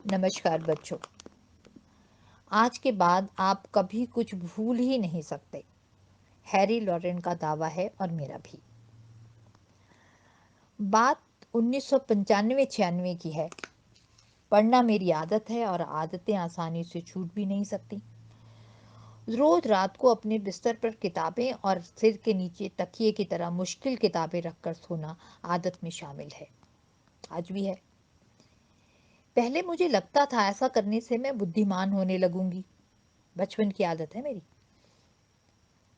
नमस्कार बच्चों। आज के बाद आप कभी कुछ भूल ही नहीं सकते। हैरी लॉरेन का दावा है और मेरा भी। बात 1995-96 की है। पढ़ना मेरी आदत है और आदतें आसानी से छूट भी नहीं सकती। रोज रात को अपने बिस्तर पर किताबें और सिर के नीचे तकिए की तरह मुश्किल किताबें रखकर सोना आदत में शामिल है। आज भी है। पहले मुझे लगता था ऐसा करने से मैं बुद्धिमान होने लगूंगी। बचपन की आदत है मेरी।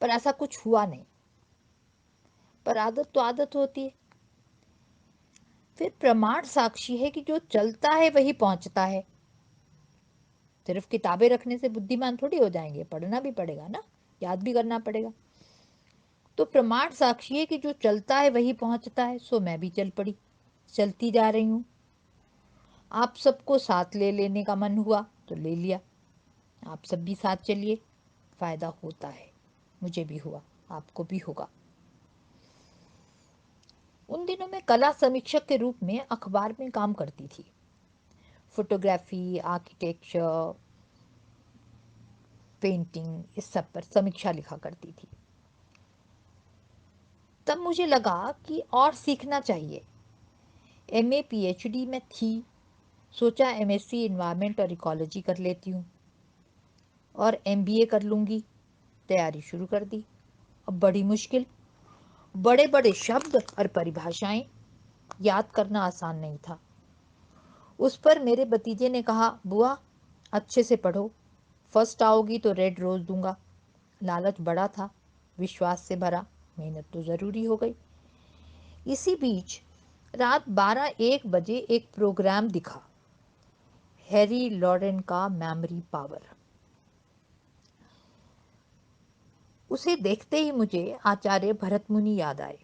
पर ऐसा कुछ हुआ नहीं। पर आदत तो आदत होती है। फिर प्रमाण साक्षी है कि जो चलता है वही पहुंचता है। सिर्फ किताबें रखने से बुद्धिमान थोड़ी हो जाएंगे, पढ़ना भी पड़ेगा ना, याद भी करना पड़ेगा। तो प्रमाण साक्षी है कि जो चलता है वही पहुंचता है। सो मैं भी चल पड़ी, चलती जा रही हूँ। आप सबको साथ ले लेने का मन हुआ तो ले लिया। आप सब भी साथ चलिए, फायदा होता है। मुझे भी हुआ, आपको भी होगा। उन दिनों मैं कला समीक्षक के रूप में अखबार में काम करती थी। फोटोग्राफी, आर्किटेक्चर, पेंटिंग, इस सब पर समीक्षा लिखा करती थी। तब मुझे लगा कि और सीखना चाहिए। एमए पीएचडी में थी। सोचा एमएससी इन्वायरमेंट और इकोलॉजी कर लेती हूँ और एमबीए कर लूँगी। तैयारी शुरू कर दी। अब बड़ी मुश्किल, बड़े बड़े शब्द और परिभाषाएं याद करना आसान नहीं था। उस पर मेरे भतीजे ने कहा, बुआ अच्छे से पढ़ो, फर्स्ट आओगी तो रेड रोज दूंगा। लालच बड़ा था, विश्वास से भरा। मेहनत तो ज़रूरी हो गई। इसी बीच रात 12-1 बजे एक प्रोग्राम दिखा, हैरी लॉरेन का मेमोरी पावर। उसे देखते ही मुझे आचार्य भरत मुनि याद आए।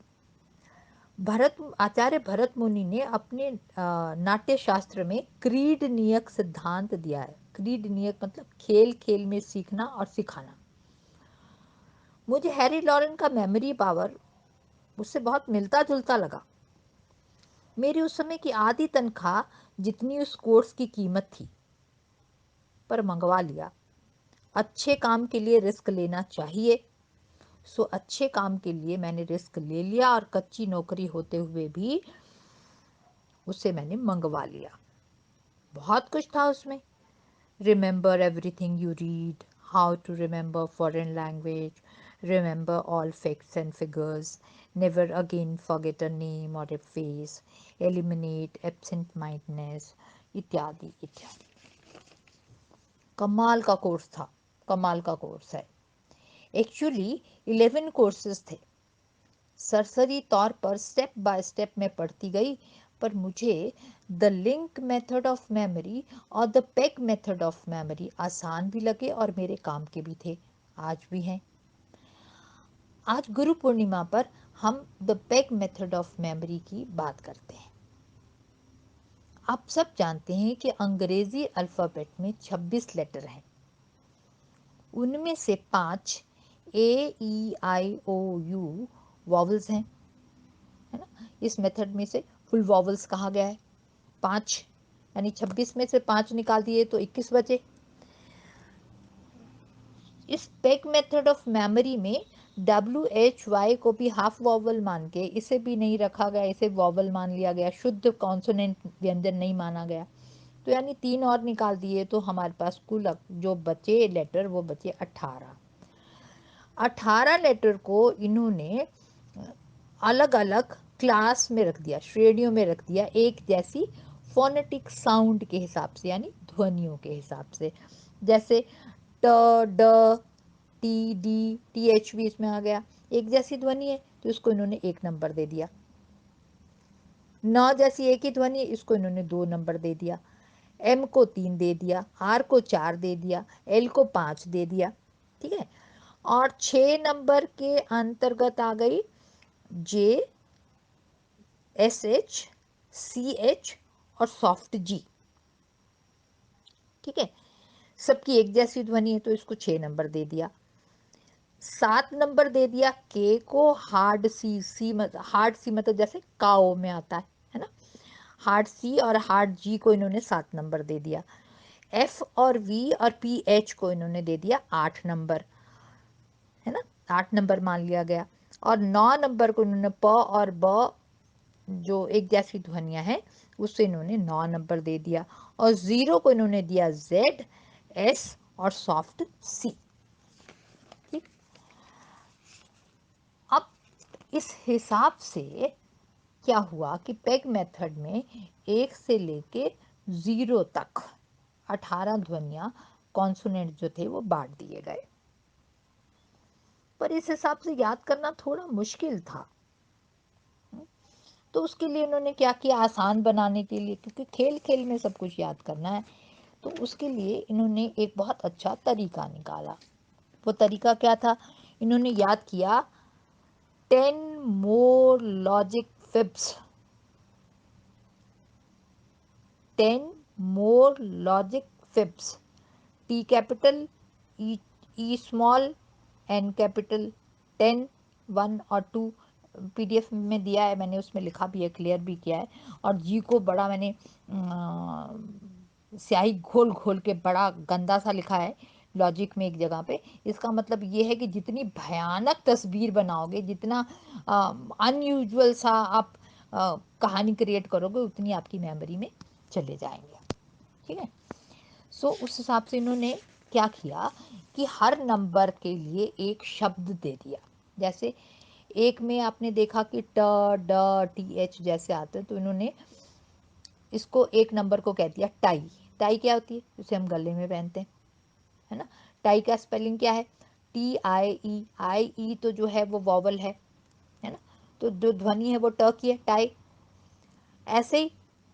आचार्य भरत मुनि ने अपने नाट्य शास्त्र में क्रीड नियक सिद्धांत दिया है। क्रीड नियक मतलब खेल खेल में सीखना और सिखाना। मुझे हैरी लॉरेन का मेमोरी पावर उससे बहुत मिलता जुलता लगा। मेरी उस समय की आधी तनख्वाह जितनी उस कोर्स की कीमत थी। पर मंगवा लिया। अच्छे काम के लिए रिस्क लेना चाहिए। सो अच्छे काम के लिए मैंने रिस्क ले लिया और कच्ची नौकरी होते हुए भी उसे मैंने मंगवा लिया। बहुत कुछ था उसमें। Remember everything you read, how to remember foreign language, remember all facts and figures, never again forget a name or a face, eliminate absent mindedness, इत्यादि इत्यादि। कमाल का कोर्स था। कमाल का कोर्स है। एक्चुअली 11 कोर्सेज थे। सरसरी तौर पर स्टेप बाय स्टेप मैं पढ़ती गई। पर मुझे the link method of memory और the peg method of memory आसान भी लगे और मेरे काम के भी थे। आज भी हैं। आज गुरु पूर्णिमा पर हम the peg method of memory की बात करते हैं। आप सब जानते हैं कि अंग्रेजी अल्फ़ाबेट में 26 लेटर हैं। उनमें से 5 AEIOU वॉवल्स हैं, है ना। इस मेथड में से फुल वॉवल्स कहा गया है। 5 यानी 26 में से 5 निकाल दिए तो 21 बचे। इस पेग मेथड ऑफ मेमोरी में WHY को भी हाफ वॉवल मान के इसे भी नहीं रखा गया, इसे वॉवल मान लिया गया, शुद्ध कॉन्सोनेंट व्यंजन नहीं माना गया। तो यानी 3 और निकाल दिए तो हमारे पास कुल जो बचे लेटर वो बचे 18। 18 लेटर को इन्होंने अलग अलग क्लास में रख दिया, श्रेणियों में रख दिया, एक जैसी फोनेटिक साउंड के हिसाब से, यानी ध्वनियों के हिसाब से। जैसे ट, ड, टी, डी, टी एच भी इसमें आ गया। एक जैसी ध्वनि है तो इसको इन्होंने 1 नंबर दे दिया। न जैसी एक ही ध्वनि, इसको इन्होंने 2 नंबर दे दिया। एम को 3 दे दिया, आर को 4 दे दिया, एल को 5 दे दिया। ठीक है। और 6 नंबर के अंतर्गत आ गई जे, SH, CH और सॉफ्ट जी। ठीक है। सबकी एक जैसी ध्वनि है तो इसको 6 नंबर दे दिया। 7 नंबर दे दिया के को, हार्ड सी मतलब जैसे काओ में आता है ना। हार्ड सी और हार्ड जी को इन्होंने 7 नंबर दे दिया। एफ और वी और पी एच को इन्होंने दे दिया 8 नंबर, है ना, 8 नंबर मान लिया गया। और 9 नंबर को इन्होंने प और ब जो एक जैसी ध्वनियां हैं उससे इन्होंने 9 नंबर दे दिया। और 0 को इन्होंने दिया जेड, एस और सॉफ्ट सी। ठीक, अब इस हिसाब से क्या हुआ कि पेग मेथड में 1 से लेके 0 तक 18 ध्वनियां कॉन्सोनेंट जो थे वो बांट दिए गए। पर इस हिसाब से याद करना थोड़ा मुश्किल था। तो उसके लिए उन्होंने क्या किया, आसान बनाने के लिए, क्योंकि खेल खेल में सब कुछ याद करना है, तो उसके लिए इन्होंने एक बहुत अच्छा तरीका निकाला। वो तरीका क्या था, इन्होंने याद किया 10 मोर लॉजिक फिब्स, 10 मोर लॉजिक फिब्स, टी कैपिटल, ई स्मॉल, एन कैपिटल, 10, 1 और 2 पीडीएफ में दिया है, मैंने उसमें लिखा भी है, क्लियर भी किया है। और जी को बड़ा मैंने स्याही घोल घोल के बड़ा गंदा सा लिखा है लॉजिक में एक जगह पे। इसका मतलब ये है कि जितनी भयानक तस्वीर बनाओगे, जितना अनयूजुअल सा आप कहानी क्रिएट करोगे, उतनी आपकी मेमोरी में चले जाएंगे। ठीक है, सो उस हिसाब से इन्होंने क्या किया कि हर नंबर के लिए एक शब्द दे दिया। जैसे एक में आपने देखा कि ट, ड, टी, एच जैसे आते हैं, तो इन्होंने इसको एक नंबर को कह दिया टाई। टाई क्या होती है, उसे हम गले में पहनते हैं, है ना। टाई का स्पेलिंग क्या है, टी आई ई, आई ई तो जो है वो वॉवल है ना, तो जो ध्वनि है वो ट की है, टाई। ऐसे ही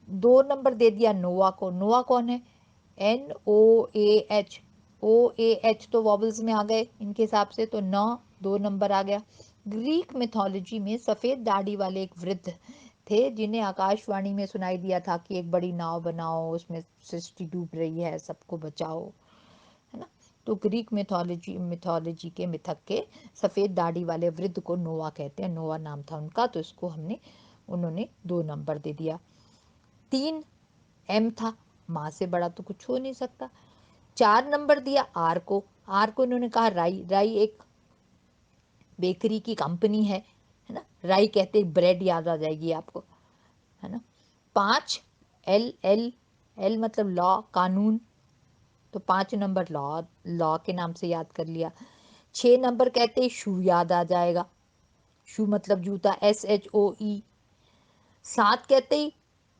2 नंबर दे दिया नोवा को। नोवा कौन है, N O A H, O A H तो वॉवल्स में आ गए इनके हिसाब से, तो 2 नंबर आ गया। ग्रीक मिथोलॉजी में सफ़ेद दाढ़ी वाले एक वृद्ध थे जिन्हें आकाशवाणी में सुनाई दिया था कि एक बड़ी नाव बनाओ, उसमें सृष्टि डूब रही है, सबको बचाओ, है ना। तो ग्रीक मिथोलॉजी के मिथक के सफ़ेद दाढ़ी वाले वृद्ध को नोवा कहते हैं, नोवा नाम था उनका, तो इसको उन्होंने 2 नंबर दे दिया। 3 एम था, माँ से बड़ा तो कुछ हो नहीं सकता। 4 नंबर दिया आर को। आर को इन्होंने कहा राई। राई एक बेकरी की कंपनी है ना, राई कहते ब्रेड याद आ जाएगी आपको, है ना। 5 एल, एल, एल मतलब लॉ, कानून, तो 5 नंबर लॉ, लॉ के नाम से याद कर लिया। 6 नंबर कहते शू याद आ जाएगा, शू मतलब जूता, एस एच ओ ई। 7 कहते ही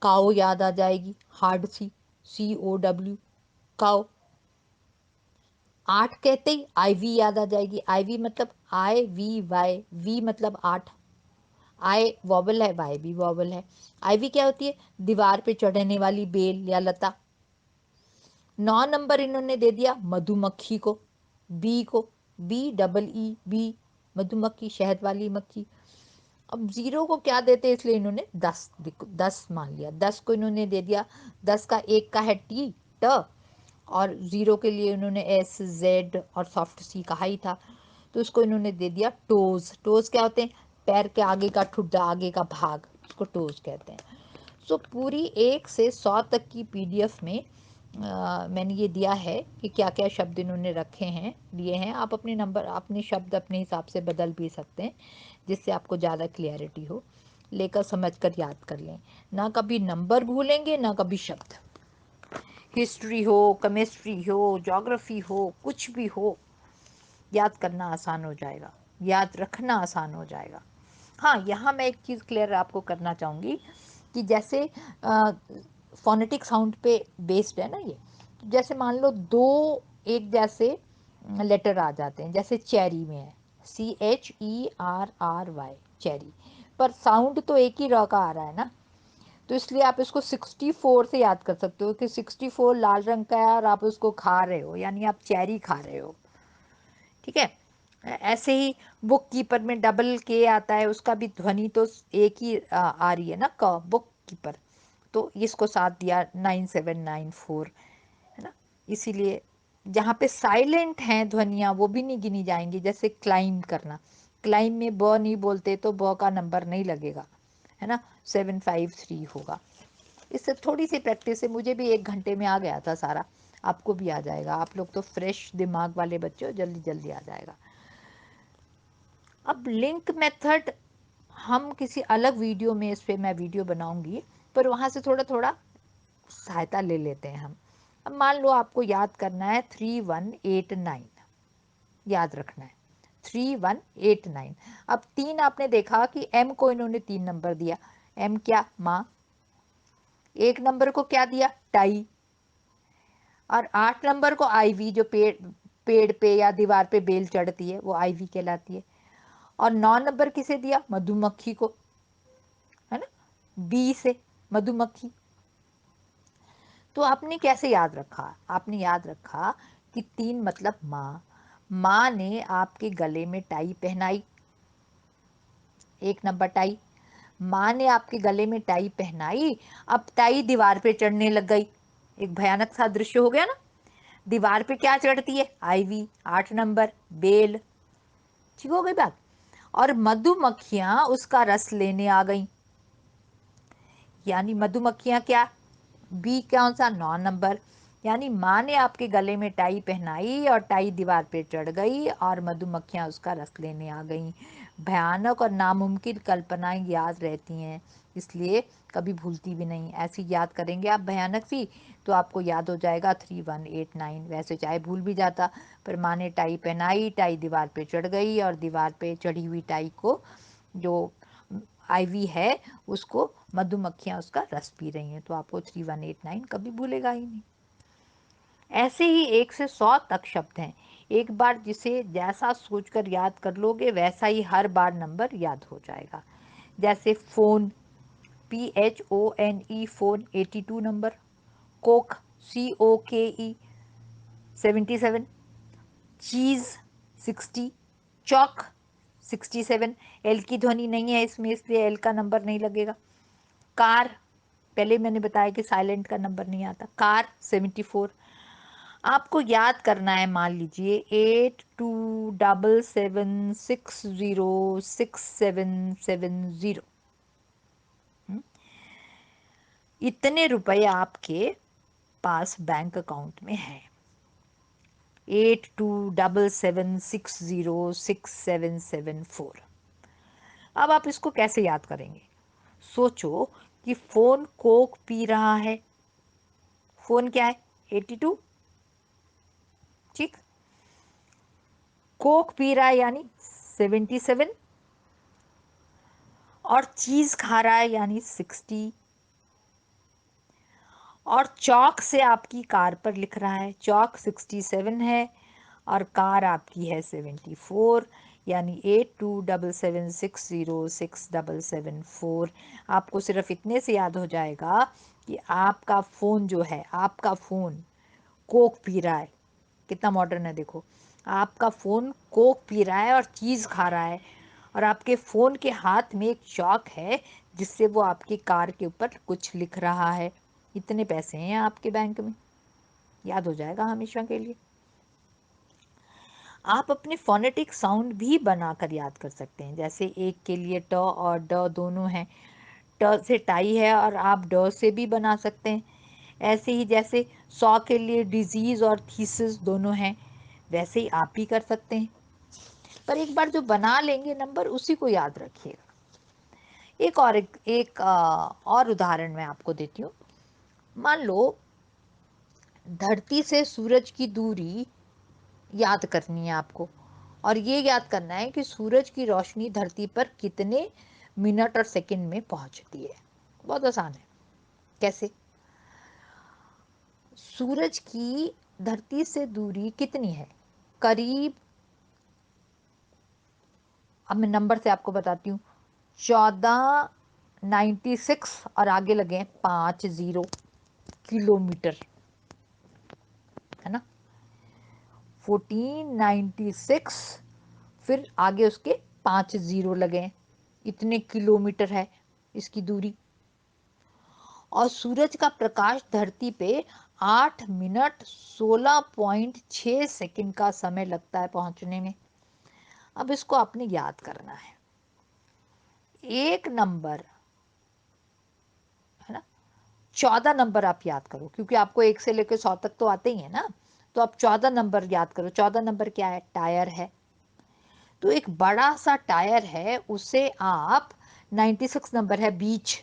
काओ याद आ जाएगी, हार्ड सी, सी ओ डब्ल्यू, काओ। 8 कहते ही आईवी याद आ जाएगी, आईवी मतलब आई वी वाई, वी मतलब 8, आई वॉबल है, वाई भी वॉबल है। आईवी क्या होती है, दीवार पे चढ़ने वाली बेल या लता। 9 नंबर इन्होंने दे दिया मधुमक्खी को, बी को, बी डबल ई बी, मधुमक्खी, शहद वाली मक्खी। अब 0 को क्या देते, इसलिए इन्होंने 10 मान लिया। 10 को इन्होंने दे दिया, 10 का एक का है टी, ट, और 0 के लिए उन्होंने एस, जेड और सॉफ्ट सी कहा ही था, तो उसको इन्होंने दे दिया टोज। टोज क्या होते हैं, पैर के आगे का ठुड्डा, आगे का भाग, उसको टोज कहते हैं। सो पूरी 1 से 100 तक की पीडीएफ में मैंने ये दिया है कि क्या क्या शब्द इन्होंने रखे हैं, लिए हैं। आप अपने नंबर, अपने शब्द अपने हिसाब से बदल भी सकते हैं, जिससे आपको ज़्यादा क्लियरिटी हो, लेकर समझ कर याद कर लें। ना कभी नंबर भूलेंगे, ना कभी शब्द। हिस्ट्री हो, केमिस्ट्री हो, ज्योग्राफी हो, कुछ भी हो, याद करना आसान हो जाएगा, याद रखना आसान हो जाएगा। हाँ, यहाँ मैं एक चीज़ क्लियर आपको करना चाहूँगी कि जैसे फोनेटिक साउंड पे बेस्ड है ना ये, जैसे मान लो 2 एक जैसे लेटर आ जाते हैं, जैसे चेरी में है, CHERRY, चेरी, पर साउंड तो एक ही र का आ रहा है ना, तो इसलिए आप इसको 64 से याद कर सकते हो कि 64 लाल रंग का है और आप उसको खा रहे हो, यानी आप चेरी खा रहे हो। ठीक है, ऐसे ही बुक कीपर में डबल के आता है, उसका भी ध्वनि तो एक ही आ रही है ना, क, बुक कीपर, तो इसको साथ दिया 9794, है ना। इसीलिए जहाँ पे साइलेंट हैं ध्वनियाँ वो भी नहीं गिनी जाएंगी, जैसे क्लाइम करना, क्लाइम में ब नहीं बोलते तो ब का नंबर नहीं लगेगा, है ना, 753 होगा। इससे थोड़ी सी प्रैक्टिस से मुझे भी 1 घंटे में आ गया था सारा, आपको भी आ जाएगा। आप लोग तो फ्रेश दिमाग वाले बच्चे हो, जल्दी जल्दी आ जाएगा। अब लिंक मेथड हम किसी अलग वीडियो में, इस पे मैं वीडियो बनाऊंगी, पर वहाँ से थोड़ा थोड़ा सहायता ले लेते हैं हम। अब मान लो आपको याद करना है 3189, याद रखना है 3189। अब 3 आपने देखा कि एम को इन्होंने 3 नंबर दिया। एम क्या? माँ। 1 नंबर को क्या दिया? टाई। और 8 नंबर को आईवी, जो पेड़ पे या दीवार पे बेल चढ़ती है वो आईवी कहलाती है। और 9 नंबर किसे दिया? मधुमक्खी को, है ना, बी से मधुमक्खी। तो आपने कैसे याद रखा? आपने याद रखा कि 3 मतलब माँ। माँ ने आपके गले में टाई पहनाई, 1 नंबर टाई। माँ ने आपके गले में टाई पहनाई, अब टाई दीवार पे चढ़ने लग गई। एक भयानक सा दृश्य हो गया ना। दीवार पे क्या चढ़ती है? आईवी, 8 नंबर बेल। ठीक हो गई बात। और मधुमक्खियां उसका रस लेने आ गई, यानी मधुमक्खियां क्या? बी कौन सा? 9 नंबर। यानी माँ ने आपके गले में टाई पहनाई और टाई दीवार पे चढ़ गई और मधुमक्खियां उसका रस लेने आ गईं। भयानक और नामुमकिन कल्पनाएं याद रहती हैं, इसलिए कभी भूलती भी नहीं। ऐसी याद करेंगे आप भयानक सी, तो आपको याद हो जाएगा 3189। वैसे चाहे भूल भी जाता, पर माँ ने टाई पहनाई, टाई दीवार पे चढ़ गई और दीवार पे चढ़ी हुई टाई को, जो आईवी है, उसको मधुमक्खियां उसका रस पी रही हैं। तो आपको 3189 कभी भूलेगा ही नहीं। ऐसे ही 1 से 100 तक शब्द हैं। एक बार जिसे जैसा सोचकर याद कर लोगे, वैसा ही हर बार नंबर याद हो जाएगा। जैसे phone, PHONE, phone 82 number. Coke, COKE 77। चीज 60। चौक 67। एल की ध्वनि नहीं है इसमें, इसलिए एल का नंबर नहीं लगेगा। कार, पहले मैंने बताया कि साइलेंट का नंबर नहीं आता। कार 74। आपको याद करना है, मान लीजिए 8277606770। इतने रुपए आपके पास बैंक अकाउंट में है। 8277606774। अब आप इसको कैसे याद करेंगे? सोचो कि फोन कोक पी रहा है। फोन क्या है? 82। ठीक। कोक पी रहा है यानी 77। और चीज खा रहा है यानी 60। और चौक से आपकी कार पर लिख रहा है, चौक 67 है और कार आपकी है 74, यानी 8277606774। आपको सिर्फ इतने से याद हो जाएगा कि आपका फ़ोन जो है, आपका फ़ोन कोक पी रहा है। कितना मॉडर्न है देखो। आपका फ़ोन कोक पी रहा है और चीज़ खा रहा है, और आपके फ़ोन के हाथ में एक चॉक है जिससे वो आपकी कार के ऊपर कुछ लिख रहा है। इतने पैसे हैं आपके बैंक में, याद हो जाएगा हमेशा के लिए। आप अपने फोनेटिक साउंड भी बनाकर याद कर सकते हैं। जैसे एक के लिए ट और ड दोनों हैं, ट से टाई है और आप ड से भी बना सकते हैं। ऐसे ही जैसे 100 के लिए डिजीज और थीसिस दोनों हैं, वैसे ही आप भी कर सकते हैं। पर एक बार जो बना लेंगे नंबर, उसी को याद रखिएगा। एक और उदाहरण मैं आपको देती हूँ। मान लो धरती से सूरज की दूरी याद करनी है आपको, और ये याद करना है कि सूरज की रोशनी धरती पर कितने मिनट और सेकंड में पहुंचती है। बहुत आसान है। कैसे? सूरज की धरती से दूरी कितनी है? करीब, अब मैं नंबर से आपको बताती हूँ, 1496 और आगे लगे 50 किलोमीटर, है ना। 1496, फिर आगे उसके 50 लगे हैं। इतने किलोमीटर है इसकी दूरी। और सूरज का प्रकाश धरती पे 8 मिनट 16.6 सेकंड का समय लगता है पहुंचने में। अब इसको आपने याद करना है। एक नंबर, है ना, 14 नंबर आप याद करो, क्योंकि आपको 1 से लेकर 100 तक तो आते ही है ना। तो आप 14 नंबर याद करो। 14 नंबर क्या है? टायर है। तो एक बड़ा सा टायर है, उसे आप 96 नंबर है बीच,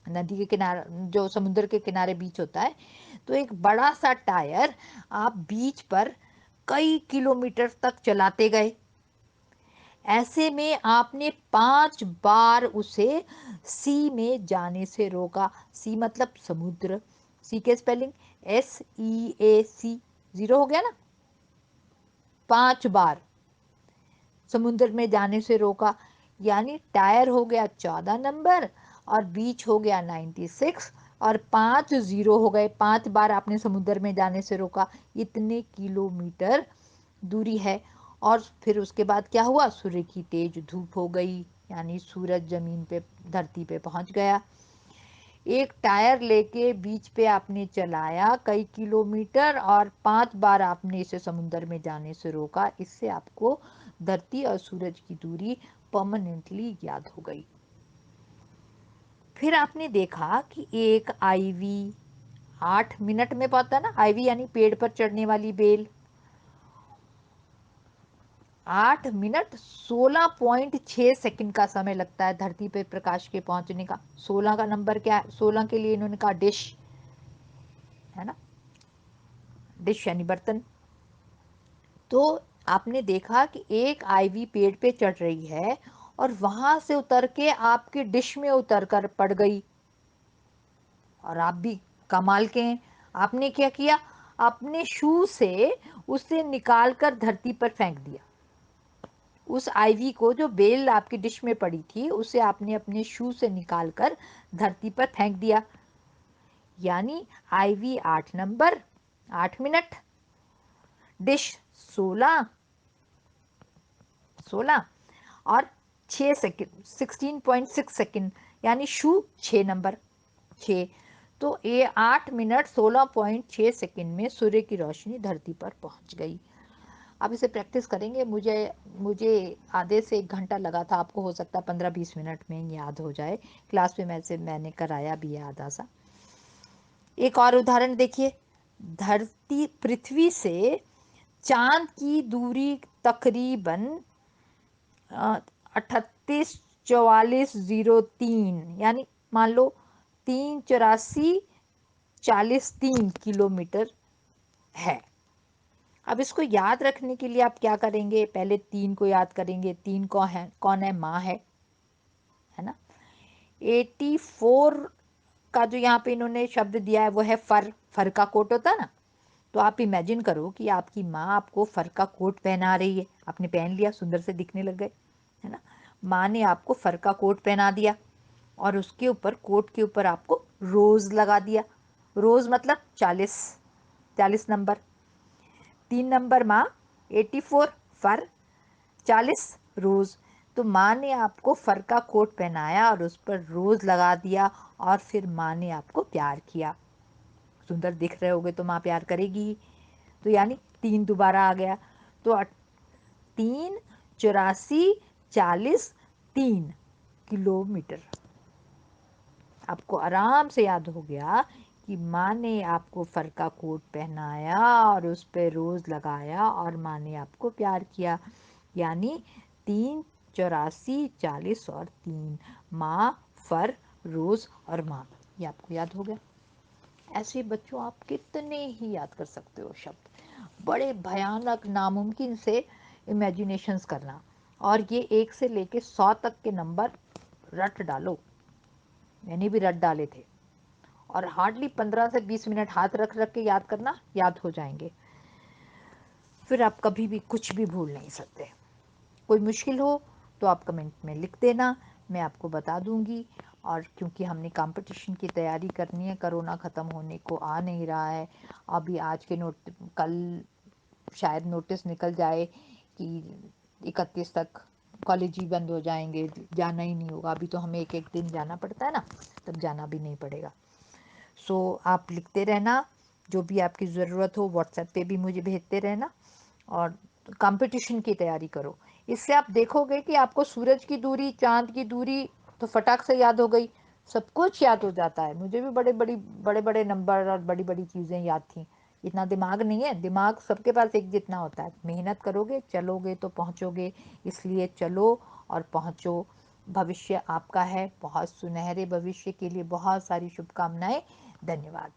नदी के किनारे, जो समुद्र के किनारे बीच होता है। तो एक बड़ा सा टायर आप बीच पर कई किलोमीटर तक चलाते गए। ऐसे में आपने 5 बार उसे सी में जाने से रोका। सी मतलब समुद्र। सी के स्पेलिंग SEAC, 0 हो गया ना। 5 बार समुद्र में जाने से रोका, यानी टायर हो गया 14 नंबर और बीच हो गया 96 और 5 0 हो गए। 5 बार आपने समुद्र में जाने से रोका। इतने किलोमीटर दूरी है। और फिर उसके बाद क्या हुआ? सूर्य की तेज धूप हो गई, यानी सूरज जमीन पे, धरती पे पहुंच गया। एक टायर लेके बीच पे आपने चलाया कई किलोमीटर और 5 बार आपने इसे समुद्र में जाने से रोका। इससे आपको धरती और सूरज की दूरी परमानेंटली याद हो गई। फिर आपने देखा कि एक आईवी 8 मिनट में पहुंचता ना। आईवी यानी पेड़ पर चढ़ने वाली बेल। 8 मिनट 16.6 सेकंड का समय लगता है धरती पर प्रकाश के पहुंचने का। 16 का नंबर क्या है? 16 के लिए इन्होंने कहा डिश, है ना। डिश यानी बर्तन। तो आपने देखा कि एक आईवी पेड़ पे चढ़ रही है और वहां से उतर के आपके डिश में उतर कर पड़ गई। और आप भी कमाल के हैं। आपने क्या किया? अपने शू से उसे निकाल कर धरती पर फेंक दिया। उस आईवी को, जो बेल आपकी डिश में पड़ी थी, उसे आपने अपने शू से निकाल कर धरती पर फेंक दिया। यानी आईवी 8 नंबर, 8 मिनट, डिश 16 और 6 सेकंड, 16.6 सेकंड, यानी शू 6 नंबर, 6। तो ये 8 मिनट 16.6 सेकंड में सूर्य की रोशनी धरती पर पहुंच गई। अब इसे प्रैक्टिस करेंगे। मुझे मुझे आधे से 1 घंटा लगा था, आपको हो सकता है 15-20 मिनट में याद हो जाए। क्लास में मैंने कराया भी है आधा सा। एक और उदाहरण देखिए। धरती, पृथ्वी से चांद की दूरी तकरीबन 384403, यानी मान लो 38443 किलोमीटर है। अब इसको याद रखने के लिए आप क्या करेंगे? पहले 3 को याद करेंगे। 3 कौन है? माँ है ना। 84 का जो यहाँ पे इन्होंने शब्द दिया है वो है फर। फर का कोट होता है ना। तो आप इमेजिन करो कि आपकी माँ आपको फर का कोट पहना रही है। आपने पहन लिया, सुंदर से दिखने लग गए, है ना। माँ ने आपको फर का कोट पहना दिया और उसके ऊपर, कोट के ऊपर आपको रोज लगा दिया। रोज मतलब 40 नंबर। 3 नंबर माँ, 84 फर, 40 रोज। तो माँ ने आपको फर का कोट पहनाया और उस पर रोज लगा दिया और फिर माँ ने आपको प्यार किया। सुंदर दिख रहे होगे तो माँ प्यार करेगी। तो यानी 3 दोबारा आ गया। तो 3 84 40 3 किलोमीटर। आपको आराम से याद हो गया कि माँ ने आपको फर का कोट पहनाया और उस पर रोज लगाया और माँ ने आपको प्यार किया। यानी 3 84 40 और 3, माँ, फर, रोज और माँ। ये आपको याद हो गया। ऐसे बच्चों आप कितने ही याद कर सकते हो शब्द। बड़े भयानक, नामुमकिन से इमेजिनेशंस करना। और ये 1 से लेके 100 तक के नंबर रट डालो। मैंने भी रट डाले थे। और हार्डली 15 से 20 मिनट हाथ रख रख के याद करना, याद हो जाएंगे। फिर आप कभी भी कुछ भी भूल नहीं सकते। कोई मुश्किल हो तो आप कमेंट में लिख देना, मैं आपको बता दूंगी। और क्योंकि हमने कंपटीशन की तैयारी करनी है, कोरोना ख़त्म होने को आ नहीं रहा है। अभी आज के कल शायद नोटिस निकल जाए कि 31 तक कॉलेज ही बंद हो जाएंगे, जाना ही नहीं होगा। अभी तो हमें एक एक दिन जाना पड़ता है ना, तब जाना भी नहीं पड़ेगा। सो आप लिखते रहना, जो भी आपकी ज़रूरत हो व्हाट्सएप पे भी मुझे भेजते रहना। और कंपटीशन की तैयारी करो। इससे आप देखोगे कि आपको सूरज की दूरी, चांद की दूरी तो फटाक से याद हो गई। सब कुछ याद हो जाता है। मुझे भी बड़े-बड़े नंबर और बड़ी-बड़ी चीज़ें याद थीं। इतना दिमाग नहीं है, दिमाग सबके पास एक जितना होता है। मेहनत करोगे, चलोगे तो पहुँचोगे, इसलिए चलो और पहुँचो। भविष्य आपका है, बहुत सुनहरे भविष्य के लिए बहुत सारी शुभकामनाएँ। धन्यवाद।